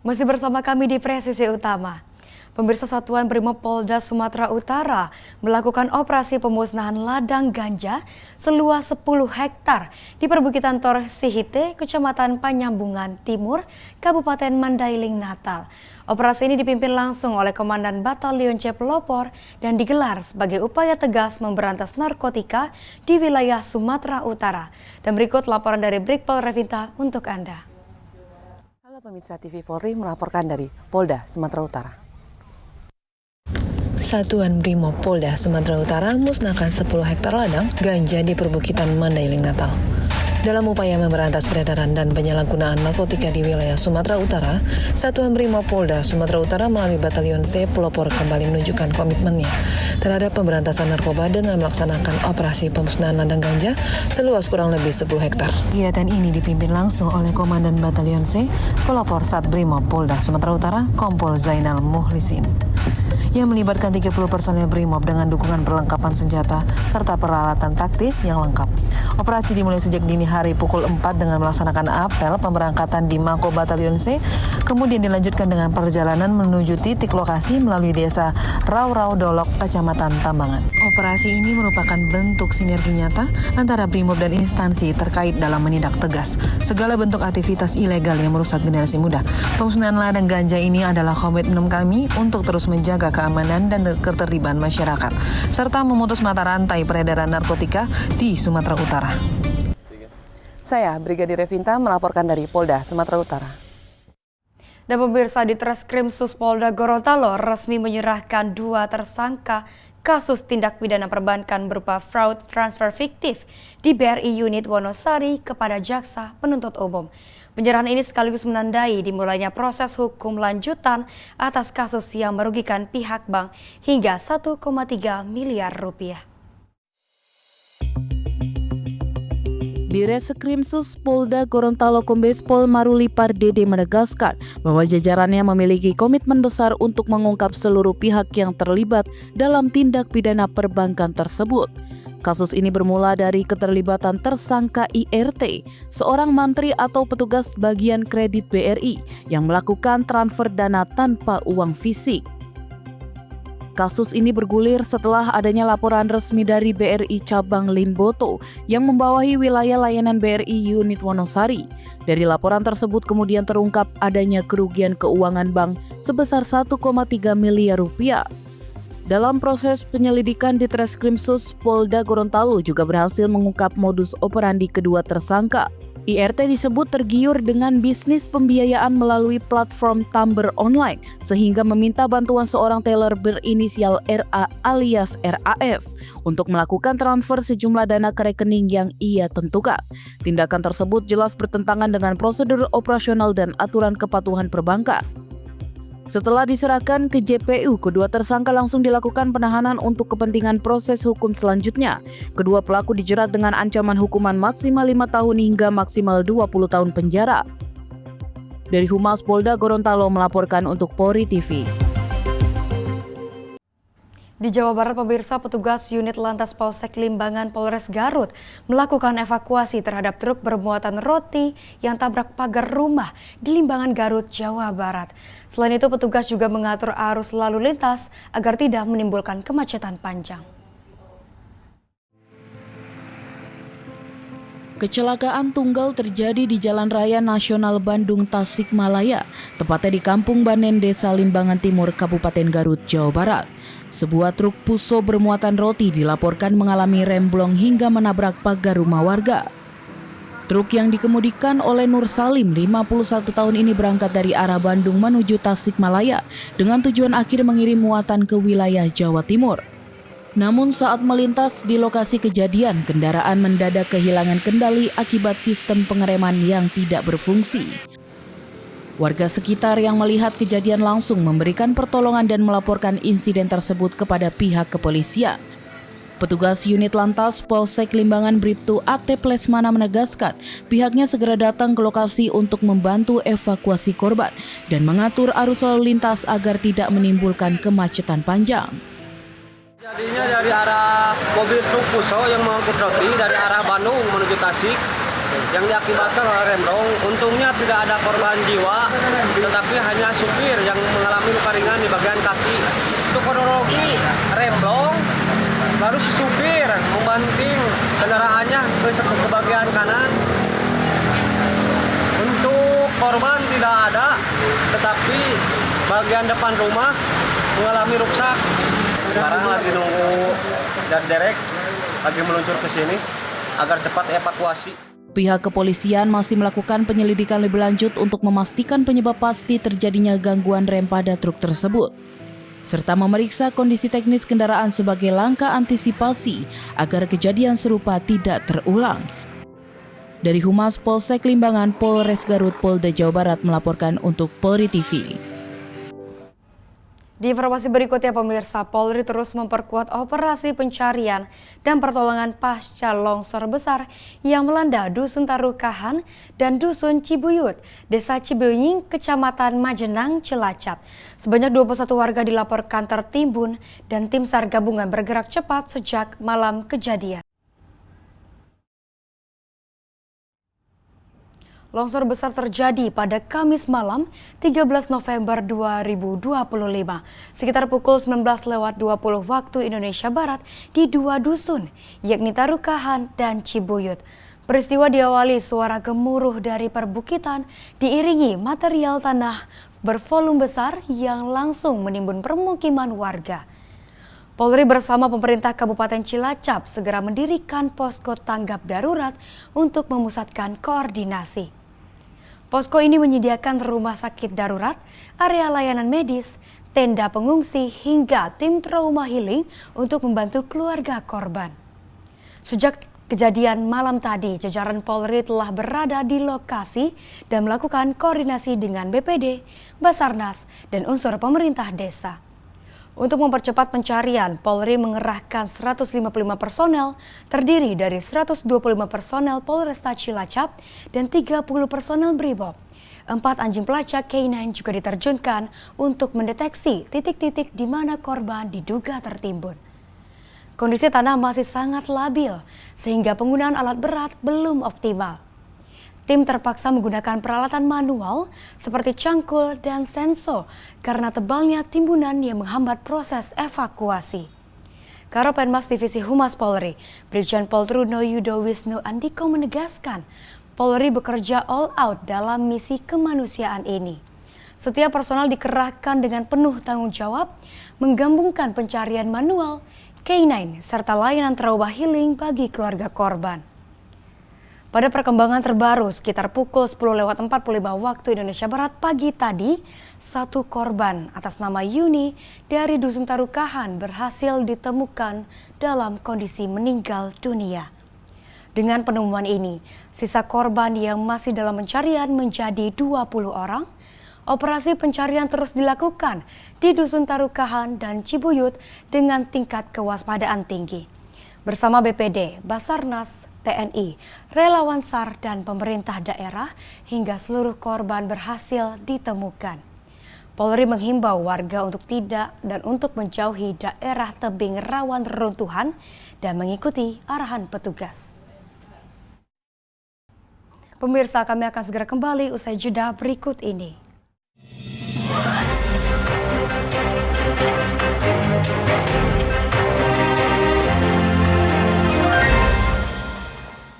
Masih bersama kami di Presisi Utama. Pemirsa Satuan Brimob Polda Sumatera Utara melakukan operasi pemusnahan ladang ganja seluas 10 hektar di perbukitan Tor Sihite, Kecamatan Panyambungan Timur, Kabupaten Mandailing, Natal. Operasi ini dipimpin langsung oleh Komandan Batalion C Pelopor dan digelar sebagai upaya tegas memberantas narkotika di wilayah Sumatera Utara. Dan berikut laporan dari Brigpol Revinta untuk Anda. Halo pemirsa TV Polri melaporkan dari Polda Sumatera Utara. Satuan Brimob Polda Sumatera Utara musnahkan 10 hektar ladang ganja di perbukitan Mandailing, Natal. Dalam upaya memberantas peredaran dan penyalahgunaan narkotika di wilayah Sumatera Utara, Satuan Brimob Polda Sumatera Utara melalui Batalion C Pelopor kembali menunjukkan komitmennya terhadap pemberantasan narkoba dengan melaksanakan operasi pemusnahan ladang ganja seluas kurang lebih 10 hektar. Kegiatan ini dipimpin langsung oleh Komandan Batalion C Pelopor Sat Brimob Polda Sumatera Utara, Kompol Zainal Muhlisin, yang melibatkan 30 personel Brimob dengan dukungan perlengkapan senjata serta peralatan taktis yang lengkap. Operasi dimulai sejak dini hari pukul 4 dengan melaksanakan apel pemberangkatan di Mako Batalion C, kemudian dilanjutkan dengan perjalanan menuju titik lokasi melalui desa Rau-Rau Dolok, Kecamatan Tambangan. Operasi ini merupakan bentuk sinergi nyata antara Brimob dan instansi terkait dalam menindak tegas segala bentuk aktivitas ilegal yang merusak generasi muda. Pemusnahan ladang ganja ini adalah komitmen kami untuk terus menjaga keamanan dan ketertiban masyarakat, serta memutus mata rantai peredaran narkotika di Sumatera Utara. Saya, Brigadir Revinta, melaporkan dari Polda Sumatera Utara. Dan pemirsa, di Treskrimsus Polda Gorontalo resmi menyerahkan 2 tersangka kasus tindak pidana perbankan berupa fraud transfer fiktif di BRI Unit Wonosari kepada Jaksa Penuntut Umum. Penyerahan ini sekaligus menandai dimulainya proses hukum lanjutan atas kasus yang merugikan pihak bank hingga 1,3 miliar rupiah. Direskrimsus Polda Gorontalo Kombes Pol Maruli Pardede menegaskan bahwa jajarannya memiliki komitmen besar untuk mengungkap seluruh pihak yang terlibat dalam tindak pidana perbankan tersebut. Kasus ini bermula dari keterlibatan tersangka IRT, seorang mantri atau petugas bagian kredit BRI yang melakukan transfer dana tanpa uang fisik. Kasus ini bergulir setelah adanya laporan resmi dari BRI Cabang Limboto yang membawahi wilayah layanan BRI Unit Wonosari. Dari laporan tersebut kemudian terungkap adanya kerugian keuangan bank sebesar 1,3 miliar rupiah. Dalam proses penyelidikan di Treskrimsus Polda Gorontalo juga berhasil mengungkap modus operandi kedua tersangka. IRT disebut tergiur dengan bisnis pembiayaan melalui platform Tumblr online sehingga meminta bantuan seorang teller berinisial RA alias RAF untuk melakukan transfer sejumlah dana ke rekening yang ia tentukan. Tindakan tersebut jelas bertentangan dengan prosedur operasional dan aturan kepatuhan perbankan. Setelah diserahkan ke JPU, kedua tersangka langsung dilakukan penahanan untuk kepentingan proses hukum selanjutnya. Kedua pelaku dijerat dengan ancaman hukuman maksimal 5 tahun hingga maksimal 20 tahun penjara. Dari Humas Polda Gorontalo melaporkan untuk Polri TV. Di Jawa Barat, pemirsa, petugas unit Lantas Polsek Limbangan Polres Garut melakukan evakuasi terhadap truk bermuatan roti yang tabrak pagar rumah di Limbangan, Garut, Jawa Barat. Selain itu, petugas juga mengatur arus lalu lintas agar tidak menimbulkan kemacetan panjang. Kecelakaan tunggal terjadi di Jalan Raya Nasional Bandung Tasikmalaya, tepatnya di Kampung Banen, Desa Limbangan Timur, Kabupaten Garut, Jawa Barat. Sebuah truk puso bermuatan roti dilaporkan mengalami remblong hingga menabrak pagar rumah warga. Truk yang dikemudikan oleh Nur Salim, 51 tahun ini berangkat dari arah Bandung menuju Tasikmalaya dengan tujuan akhir mengirim muatan ke wilayah Jawa Timur. Namun saat melintas di lokasi kejadian, kendaraan mendadak kehilangan kendali akibat sistem pengereman yang tidak berfungsi. Warga sekitar yang melihat kejadian langsung memberikan pertolongan dan melaporkan insiden tersebut kepada pihak kepolisian. Petugas unit Lantas Polsek Limbangan Bribtu AT Plesmana menegaskan pihaknya segera datang ke lokasi untuk membantu evakuasi korban dan mengatur arus lalu lintas agar tidak menimbulkan kemacetan panjang. Jadinya dari arah mobil truk puso yang mengangkut roti dari arah Bandung menuju Tasik, yang diakibatkan oleh remblong. Untungnya tidak ada korban jiwa, tetapi hanya supir yang mengalami luka ringan di bagian kaki. Untuk kronologi remblong, lalu si supir membanting kendaraannya ke bagian kanan. Untuk korban tidak ada, tetapi bagian depan rumah mengalami rusak. Sekarang lagi nunggu dan derek lagi meluncur ke sini agar cepat evakuasi. Pihak kepolisian masih melakukan penyelidikan lebih lanjut untuk memastikan penyebab pasti terjadinya gangguan rem pada truk tersebut, serta memeriksa kondisi teknis kendaraan sebagai langkah antisipasi agar kejadian serupa tidak terulang. Dari Humas Polsek Limbangan, Polres Garut, Polda Jawa Barat melaporkan untuk Polri TV. Di informasi berikutnya pemirsa, Polri terus memperkuat operasi pencarian dan pertolongan pasca longsor besar yang melanda Dusun Tarukahan dan Dusun Cibuyut, Desa Cibuying, Kecamatan Majenang, Cilacap. Sebanyak 21 warga dilaporkan tertimbun dan tim SAR gabungan bergerak cepat sejak malam kejadian. Longsor besar terjadi pada Kamis malam 13 November 2025 sekitar pukul 19.20 waktu Indonesia Barat di dua dusun yakni Tarukahan dan Cibuyut. Peristiwa diawali suara gemuruh dari perbukitan diiringi material tanah bervolume besar yang langsung menimbun permukiman warga. Polri bersama pemerintah Kabupaten Cilacap segera mendirikan posko tanggap darurat untuk memusatkan koordinasi. Posko ini menyediakan rumah sakit darurat, area layanan medis, tenda pengungsi, hingga tim trauma healing untuk membantu keluarga korban. Sejak kejadian malam tadi, jajaran Polri telah berada di lokasi dan melakukan koordinasi dengan BPD, Basarnas, dan unsur pemerintah desa. Untuk mempercepat pencarian, Polri mengerahkan 155 personel terdiri dari 125 personel Polresta Cilacap dan 30 personel Brimob. 4 anjing pelacak K9 juga diterjunkan untuk mendeteksi titik-titik di mana korban diduga tertimbun. Kondisi tanah masih sangat labil sehingga penggunaan alat berat belum optimal. Tim terpaksa menggunakan peralatan manual seperti cangkul dan senso karena tebalnya timbunan yang menghambat proses evakuasi. Karopenmas Divisi Humas Polri, Brigjen Pol Truno Yudo Wisnu Andiko menegaskan, Polri bekerja all out dalam misi kemanusiaan ini. Setiap personal dikerahkan dengan penuh tanggung jawab, menggabungkan pencarian manual, K9, serta layanan trauma healing bagi keluarga korban. Pada perkembangan terbaru sekitar pukul 10.45 waktu Indonesia Barat pagi tadi, satu korban atas nama Yuni dari Dusun Tarukahan berhasil ditemukan dalam kondisi meninggal dunia. Dengan penemuan ini, sisa korban yang masih dalam pencarian menjadi 20 orang. Operasi pencarian terus dilakukan di Dusun Tarukahan dan Cibuyut dengan tingkat kewaspadaan tinggi. Bersama BPD, Basarnas, TNI, relawan SAR, dan pemerintah daerah hingga seluruh korban berhasil ditemukan. Polri menghimbau warga untuk tidak dan untuk menjauhi daerah tebing rawan reruntuhan dan mengikuti arahan petugas. Pemirsa, kami akan segera kembali usai jeda berikut ini.